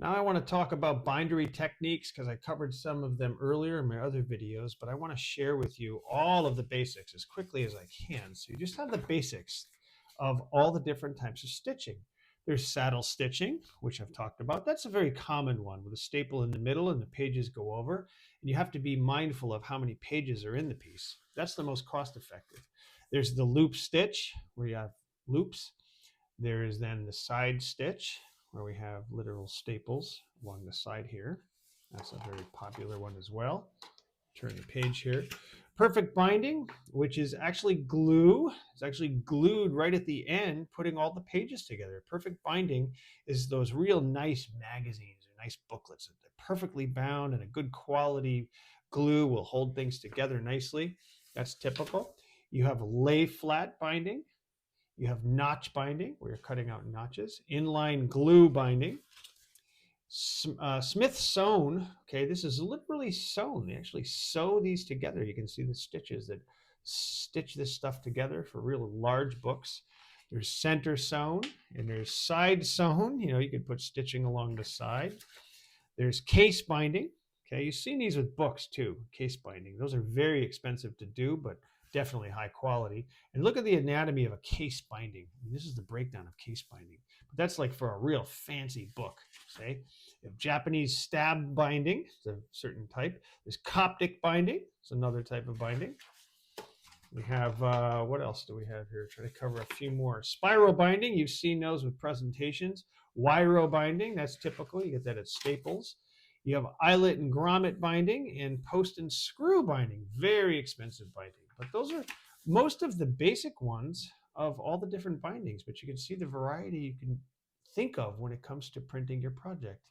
Now I want to talk about bindery techniques because I covered some of them earlier in my other videos, but I want to share with you all of the basics as quickly as I can. So you just have the basics of all the different types of stitching. There's saddle stitching, which I've talked about. That's a very common one with a staple in the middle and the pages go over. And you have to be mindful of how many pages are in the piece. That's the most cost effective. There's the loop stitch where you have loops. There is then the side stitch where we have literal staples along the side here. That's a very popular one as well. Turn the page here. Perfect binding, which is actually glue. It's actually glued right at the end, putting all the pages together. Perfect binding is those real nice magazines or nice booklets. They're perfectly bound and a good quality glue will hold things together nicely. That's typical. You have lay flat binding. You have notch binding, where you're cutting out notches. Inline glue binding. Smith sewn. Okay, this is literally sewn. They actually sew these together. You can see the stitches that stitch this stuff together for real large books. There's center sewn and there's side sewn. You know, you could put stitching along the side. There's case binding. Okay, you've seen these with books too, case binding. Those are very expensive to do, but definitely high quality. And look at the anatomy of a case binding. I mean, this is the breakdown of case binding. But that's like for a real fancy book, say. You have Japanese stab binding, it's a certain type. There's Coptic binding, it's another type of binding. We have, what else do we have here? Try to cover a few more. Spiral binding, you've seen those with presentations. Wiro binding, that's typical. You get that at Staples. You have eyelet and grommet binding and post and screw binding. Very expensive binding. But those are most of the basic ones of all the different bindings. But you can see the variety you can think of when it comes to printing your project.